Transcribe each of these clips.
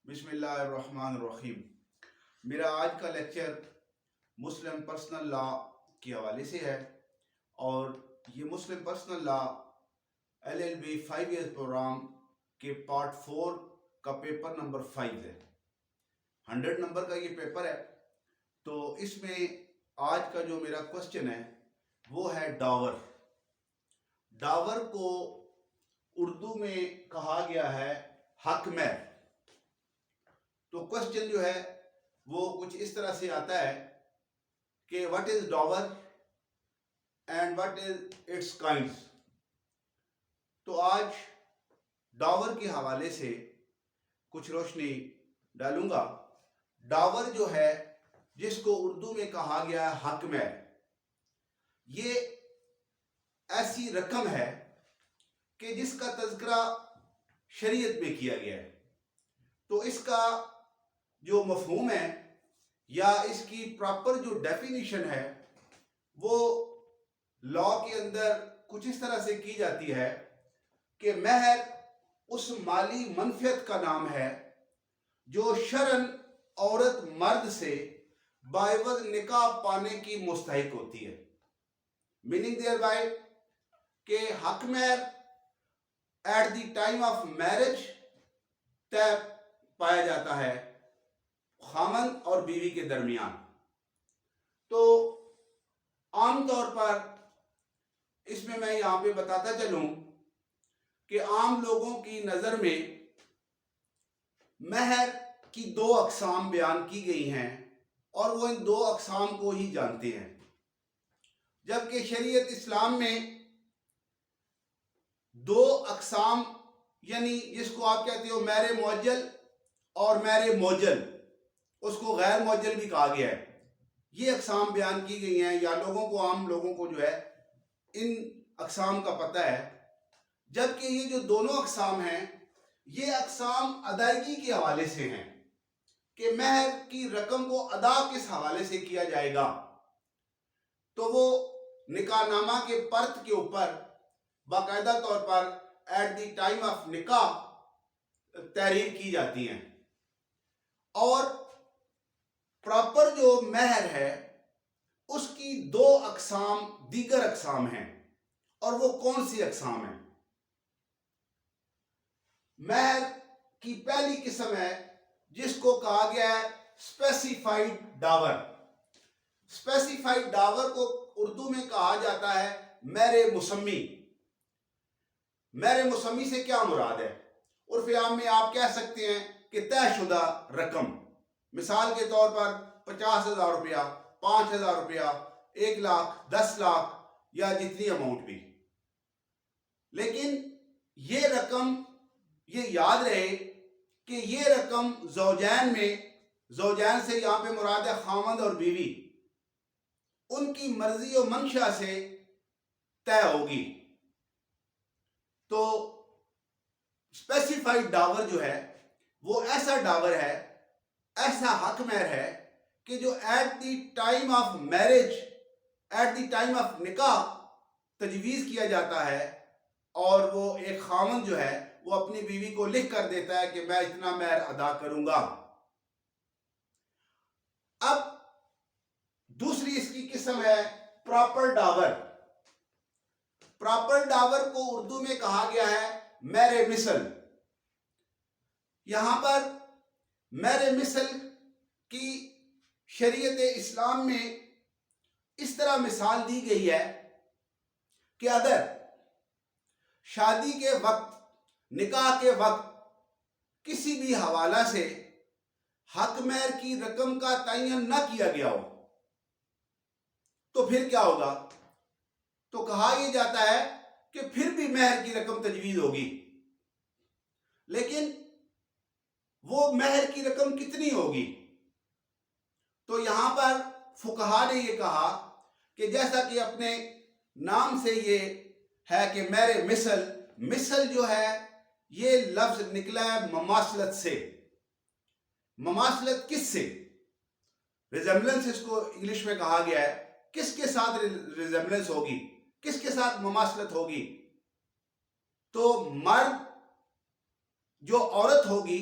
بسم اللہ الرحمن الرحیم۔ میرا آج کا لیکچر مسلم پرسنل لا کے حوالے سے ہے اور یہ مسلم پرسنل لا LLB 5 ایئر پروگرام کے پارٹ 4 کا پیپر نمبر 5 ہے۔ 100 نمبر کا یہ پیپر ہے، تو اس میں آج کا جو میرا کوشچن ہے وہ ہے ڈاور۔ ڈاور کو اردو میں کہا گیا ہے حق مہر۔ تو کوشچن جو ہے وہ کچھ اس طرح سے آتا ہے کہ what is dowry and what is its kinds. تو آج ڈاور کے حوالے سے کچھ روشنی ڈالوں گا۔ ڈاور جو ہے جس کو اردو میں کہا گیا ہے حق مہر، یہ ایسی رقم ہے کہ جس کا تذکرہ شریعت میں کیا گیا ہے۔ تو اس کا جو مفہوم ہے یا اس کی پراپر جو ڈیفینیشن ہے وہ لا کے اندر کچھ اس طرح سے کی جاتی ہے کہ مہر اس مالی منفعت کا نام ہے جو شرعاً عورت مرد سے باعوض نکاح پانے کی مستحق ہوتی ہے۔ میننگ دیئر بائی کہ حق مہر at the time of marriage طے پایا جاتا ہے خاوند اور بیوی کے درمیان۔ تو عام طور پر اس میں یہاں پہ بتاتا چلوں کہ عام لوگوں کی نظر میں مہر کی 2 اقسام بیان کی گئی ہیں اور وہ ان 2 اقسام کو ہی جانتے ہیں، جبکہ شریعت اسلام میں 2 اقسام یعنی جس کو آپ کہتے ہو مہر معجل اور مہر موجل، اس کو غیر موجل بھی کہا گیا ہے، یہ اقسام بیان کی گئی ہیں یا عام لوگوں کو جو ہے ان اقسام کا پتہ ہے۔ جبکہ یہ جو دونوں اقسام ہیں یہ اقسام ادائیگی کے حوالے سے ہیں کہ مہر کی رقم کو ادا کس حوالے سے کیا جائے گا۔ تو وہ نکاح نامہ کے پرت کے اوپر باقاعدہ طور پر ایٹ دی ٹائم آف نکاح تحریر کی جاتی ہیں، اور پراپر جو مہر ہے اس کی 2 اقسام دیگر اقسام ہیں، اور وہ کون سی اقسام ہیں؟ مہر کی پہلی قسم ہے جس کو کہا گیا ہے اسپیسیفائیڈ ڈاور۔ اسپیسیفائیڈ ڈاور کو اردو میں کہا جاتا ہے مہر مسمی۔ مہر مسمی سے کیا مراد ہے؟ عرف عام میں آپ کہہ سکتے ہیں کہ طے شدہ رقم، مثال کے طور پر 50,000 روپیہ، 5,000 روپیہ، 1 لاکھ، 10 لاکھ یا جتنی اماؤنٹ بھی۔ لیکن یہ رقم، یہ یاد رہے کہ یہ رقم زوجین سے یہاں پہ مراد ہے خاوند اور بیوی، ان کی مرضی و منشا سے طے ہوگی۔ تو اسپیسیفائیڈ ڈاور جو ہے وہ ایسا ڈاور ہے، ایسا حق مہر ہے کہ جو at the time of marriage, at the time of نکاح تجویز کیا جاتا ہے، اور وہ ایک خاوند جو ہے وہ اپنی بیوی کو لکھ کر دیتا ہے کہ میں اتنا مہر ادا کروں گا۔ اب دوسری اس کی قسم ہے پراپر ڈاور۔ پراپر ڈاور کو اردو میں کہا گیا ہے مہر مثل۔ یہاں پر مہر مثل کی شریعت اسلام میں اس طرح مثال دی گئی ہے کہ اگر شادی کے وقت، نکاح کے وقت کسی بھی حوالہ سے حق مہر کی رقم کا تعین نہ کیا گیا ہو تو پھر کیا ہوگا؟ تو کہا یہ جاتا ہے کہ پھر بھی مہر کی رقم تجویز ہوگی، لیکن وہ مہر کی رقم کتنی ہوگی؟ تو یہاں پر فقہا نے یہ کہا کہ جیسا کہ اپنے نام سے یہ ہے کہ مہر مثل، مثل جو ہے یہ لفظ نکلا ہے مماثلت سے۔ مماثلت کس سے؟ ریزمبلنس اس کو انگلش میں کہا گیا ہے۔ کس کے ساتھ ریزمبلنس ہوگی؟ کس کے ساتھ مماثلت ہوگی؟ تو مرد جو عورت ہوگی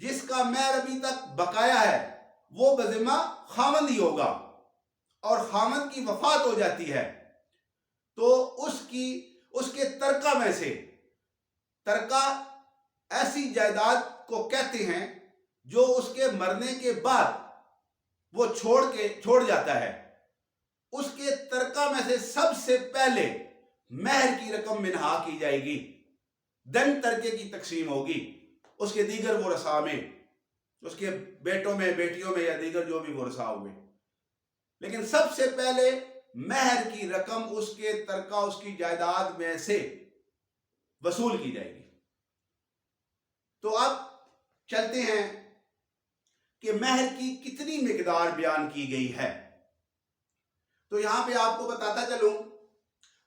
جس کا مہر ابھی تک بقایا ہے وہ بذمہ خاوند ہی ہوگا، اور خاوند کی وفات ہو جاتی ہے تو اس کے ترکہ میں سے، ترکہ ایسی جائیداد کو کہتے ہیں جو اس کے مرنے کے بعد وہ چھوڑ جاتا ہے، اس کے ترکہ میں سے سب سے پہلے مہر کی رقم منہا کی جائے گی، دن ترکے کی تقسیم ہوگی اس کے دیگر ورثاء میں، اس کے بیٹوں میں، بیٹیوں میں، یا دیگر جو بھی ورثاء ہوئے، لیکن سب سے پہلے مہر کی رقم اس کے ترکہ، اس کی جائیداد میں سے وصول کی جائے گی۔ تو اب چلتے ہیں کہ مہر کی کتنی مقدار بیان کی گئی ہے۔ تو یہاں پہ آپ کو بتاتا چلوں،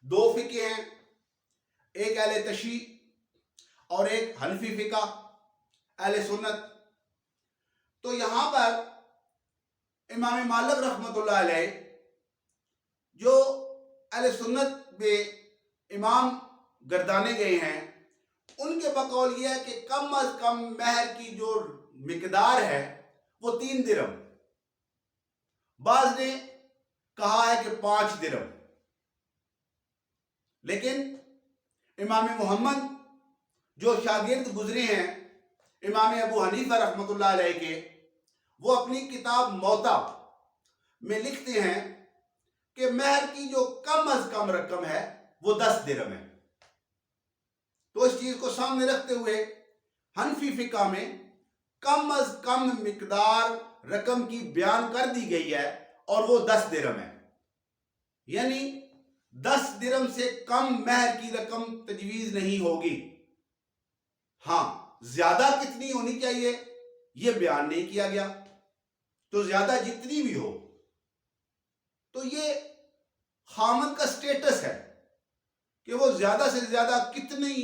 دو فقہ ہیں، ایک اہل تشیع اور ایک حنفی فقہ اہل سنت۔ تو یہاں پر امام مالک رحمۃ اللہ علیہ جو اہل سنت میں امام گردانے گئے ہیں، ان کے بقول یہ ہے کہ کم از کم مہر کی جو مقدار ہے وہ 3 درہم، بعض نے کہا ہے کہ 5 درہم، لیکن امام محمد جو شاگرد گزرے ہیں امام ابو حنیفہ رحمۃ اللہ علیہ کے، وہ اپنی کتاب موطا میں لکھتے ہیں کہ مہر کی جو کم از کم رقم ہے وہ 10 درہم ہے۔ تو اس چیز کو سامنے رکھتے ہوئے حنفی فقہ میں کم از کم مقدار رقم کی بیان کر دی گئی ہے اور وہ 10 درہم ہے، یعنی 10 درہم سے کم مہر کی رقم تجویز نہیں ہوگی۔ ہاں، زیادہ کتنی ہونی چاہیے یہ بیان نہیں کیا گیا، تو زیادہ جتنی بھی ہو، تو یہ خاوند کا سٹیٹس ہے کہ وہ زیادہ سے زیادہ کتنی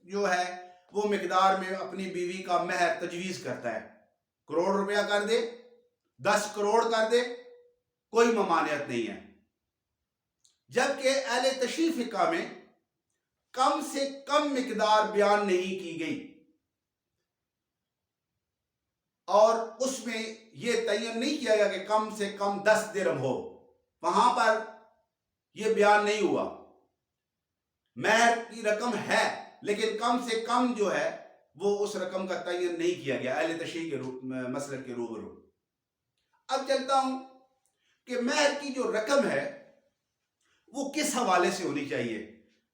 جو ہے وہ مقدار میں اپنی بیوی کا مہر تجویز کرتا ہے۔ کروڑ روپیہ کر دے، 10 کروڑ کر دے، کوئی ممانعت نہیں ہے۔ جبکہ اہل تشیع فقہ میں کم سے کم مقدار بیان نہیں کی گئی، اور اس میں یہ تعین نہیں کیا گیا کہ کم سے کم 10 درہم ہو، وہاں پر یہ بیان نہیں ہوا۔ مہر کی رقم ہے لیکن کم سے کم جو ہے وہ اس رقم کا تعین نہیں کیا گیا اہل تشیع کے مسلک کے روبرو۔ اب چلتا ہوں کہ مہر کی جو رقم ہے وہ کس حوالے سے ہونی چاہیے،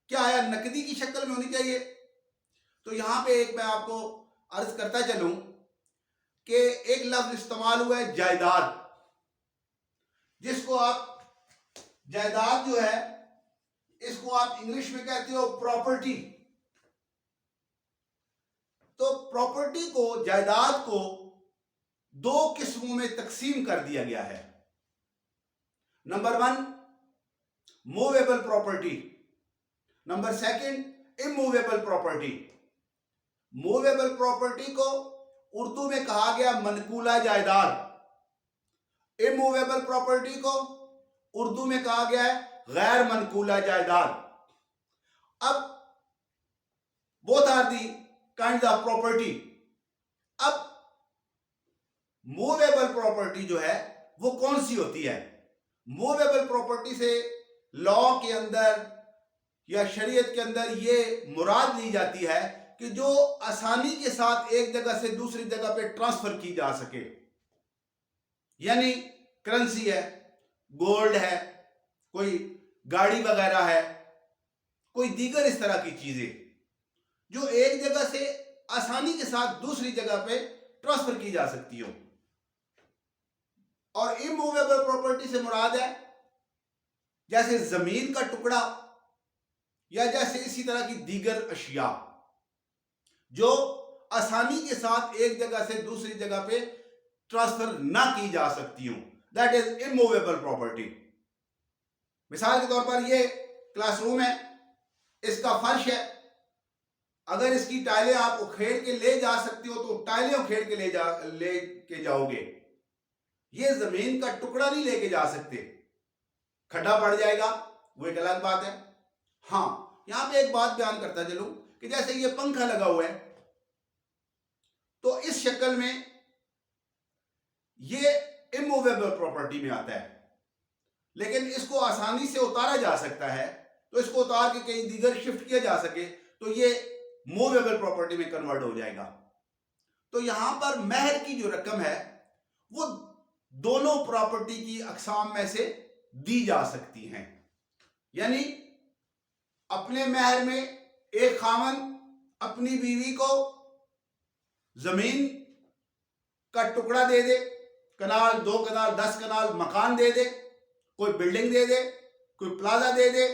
کیا آیا نقدی کی شکل میں ہونی چاہیے؟ تو یہاں پہ ایک میں آپ کو عرض کرتا چلوں کہ ایک لفظ استعمال ہوا ہے جائیداد، جس کو آپ جائیداد جو ہے اس کو آپ انگلش میں کہتے ہو پراپرٹی۔ تو پراپرٹی کو، جائیداد کو 2 قسموں میں تقسیم کر دیا گیا ہے۔ Number 1 movable property, number 2 immovable property. Movable property کو اردو میں کہا گیا منقولہ جائیداد، اموویبل پراپرٹی کو اردو میں کہا گیا ہے غیر منقولہ جائیداد۔ اب both are the kinds of property۔ اب موویبل پراپرٹی جو ہے وہ کون سی ہوتی ہے؟ موویبل پراپرٹی سے لا کے اندر یا شریعت کے اندر یہ مراد لی جاتی ہے کہ جو آسانی کے ساتھ ایک جگہ سے دوسری جگہ پہ ٹرانسفر کی جا سکے، یعنی کرنسی ہے، گولڈ ہے، کوئی گاڑی وغیرہ ہے، کوئی دیگر اس طرح کی چیزیں جو ایک جگہ سے آسانی کے ساتھ دوسری جگہ پہ ٹرانسفر کی جا سکتی ہو۔ اور اموویبل پراپرٹی سے مراد ہے جیسے زمین کا ٹکڑا یا جیسے اسی طرح کی دیگر اشیاء جو آسانی کے ساتھ ایک جگہ سے دوسری جگہ پہ ٹرانسفر نہ کی جا سکتی ہوں، دیٹ از اموویبل پراپرٹی۔ مثال کے طور پر یہ کلاس روم ہے، اس کا فرش ہے، اگر اس کی ٹائلیں آپ اکھیڑ کے لے جا سکتے ہو تو ٹائلیں اکھیڑ کے لے کے جاؤ گے، یہ زمین کا ٹکڑا نہیں لے کے جا سکتے، کھڈا پڑ جائے گا، وہ ایک الگ بات ہے۔ ہاں، یہاں پہ ایک بات بیان کرتا چلوں کہ جیسے یہ پنکھا لگا ہوا ہے تو اس شکل میں یہ اموویبل پراپرٹی میں آتا ہے، لیکن اس کو آسانی سے اتارا جا سکتا ہے، تو اس کو اتار کے کہیں دیگر شفٹ کیا جا سکے تو یہ موویبل پراپرٹی میں کنورٹ ہو جائے گا۔ تو یہاں پر مہر کی جو رقم ہے وہ دونوں پراپرٹی کی اقسام میں سے دی جا سکتی ہیں، یعنی اپنے مہر میں ایک خاوند اپنی بیوی کو زمین کا ٹکڑا دے دے، کنال، 2 کنال، 10 کنال مکان دے دے، کوئی بلڈنگ دے دے، کوئی پلازا دے دے،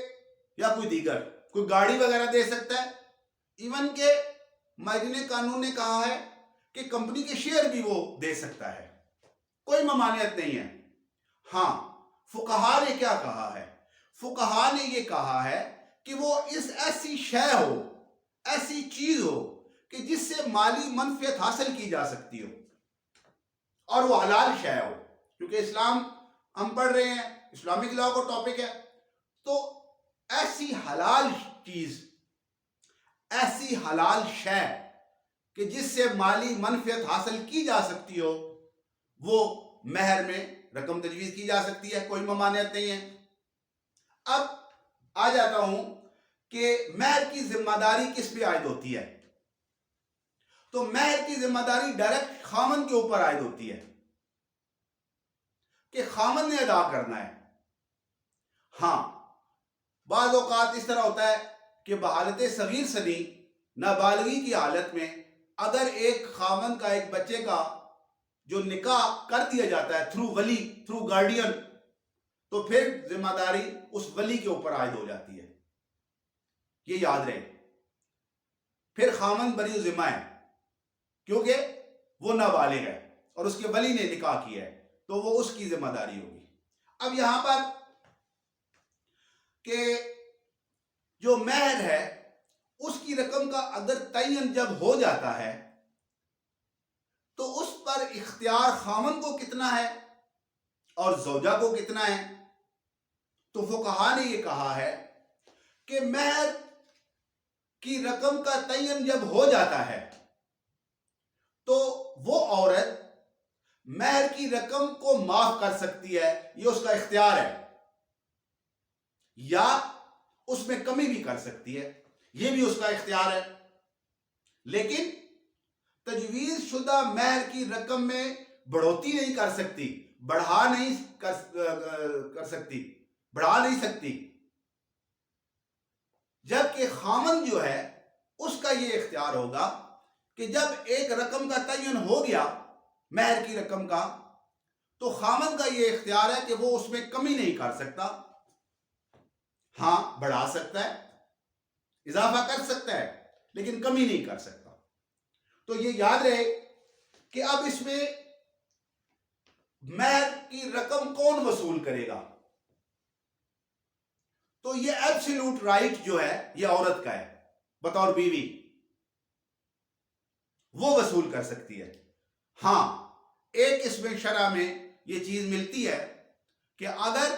یا کوئی دیگر کوئی گاڑی وغیرہ دے سکتا ہے۔ ایون کہ مدنی قانون نے کہا ہے کہ کمپنی کے شیئر بھی وہ دے سکتا ہے، کوئی ممانعت نہیں ہے۔ ہاں، فقہا نے کیا کہا ہے؟ فقہا نے یہ کہا ہے کہ وہ ایسی شے ہو، ایسی چیز ہو کہ جس سے مالی منفعت حاصل کی جا سکتی ہو اور وہ حلال شے ہو، کیونکہ اسلام ہم پڑھ رہے ہیں، اسلامک لا کا ٹاپک ہے، تو ایسی حلال چیز، ایسی حلال شے کہ جس سے مالی منفعت حاصل کی جا سکتی ہو، وہ مہر میں رقم تجویز کی جا سکتی ہے، کوئی ممانعت نہیں ہے۔ اب آ جاتا ہوں کہ مہر کی ذمہ داری کس پہ عائد ہوتی ہے؟ تو مہر کی ذمہ داری ڈائریکٹ خاوند کے اوپر عائد ہوتی ہے کہ خاوند نے ادا کرنا ہے۔ ہاں، بعض اوقات اس طرح ہوتا ہے کہ بحالت صغیر سنی، نابالغی کی حالت میں اگر ایک خاوند کا ایک بچے کا جو نکاح کر دیا جاتا ہے تھرو ولی، تھرو گارڈین، تو پھر ذمہ داری اس ولی کے اوپر عائد ہو جاتی ہے، یہ یاد رہے۔ پھر خاوند بری ذمہ ہے کیونکہ وہ نابالغ ہے اور اس کے ولی نے نکاح کیا ہے، تو وہ اس کی ذمہ داری ہوگی۔ اب یہاں پر کہ جو مہر ہے اس کی رقم کا اگر تعین جب ہو جاتا ہے تو اس پر اختیار خاوند کو کتنا ہے اور زوجہ کو کتنا ہے؟ تو فقہا نے یہ کہا ہے کہ مہر کی رقم کا تعین جب ہو جاتا ہے تو وہ عورت مہر کی رقم کو معاف کر سکتی ہے، یہ اس کا اختیار ہے، یا اس میں کمی بھی کر سکتی ہے، یہ بھی اس کا اختیار ہے۔ لیکن تجویز شدہ مہر کی رقم میں بڑھوتری نہیں کر سکتی، بڑھا نہیں سکتی، جبکہ خاوند جو ہے اس کا یہ اختیار ہوگا کہ جب ایک رقم کا تعین ہو گیا مہر کی رقم کا، تو خاوند کا یہ اختیار ہے کہ وہ اس میں کمی نہیں کر سکتا، ہاں بڑھا سکتا ہے، اضافہ کر سکتا ہے، لیکن کمی نہیں کر سکتا۔ تو یہ یاد رہے کہ اب اس میں مہر کی رقم کون وصول کرے گا؟ تو یہ ایبسولوٹ رائٹ جو ہے یہ عورت کا ہے، بطور بیوی وہ وصول کر سکتی ہے۔ ہاں، ایک اس میں شرع میں یہ چیز ملتی ہے کہ اگر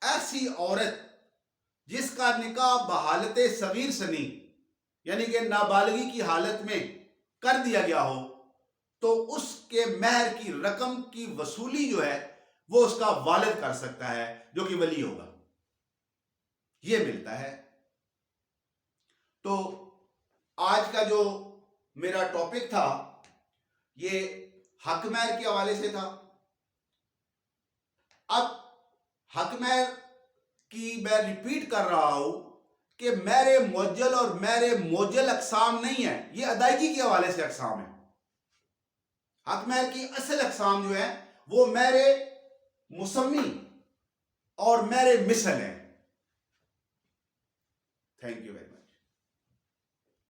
ایسی عورت جس کا نکاح بحالت صغیر سنی یعنی کہ نابالغی کی حالت میں کر دیا گیا ہو، تو اس کے مہر کی رقم کی وصولی جو ہے وہ اس کا والد کر سکتا ہے جو کہ ولی ہوگا، یہ ملتا ہے۔ تو آج کا جو میرا ٹاپک تھا یہ حق مہر کے حوالے سے تھا۔ اب حق مہر کی میں ریپیٹ کر رہا ہوں کہ مہر معجل اور مہر موجل اقسام نہیں ہے، یہ ادائیگی کے حوالے سے اقسام ہے۔ حق مہر کی اصل اقسام جو ہے وہ مہر مسمی اور مہر مثل ہے۔ Thank you very much.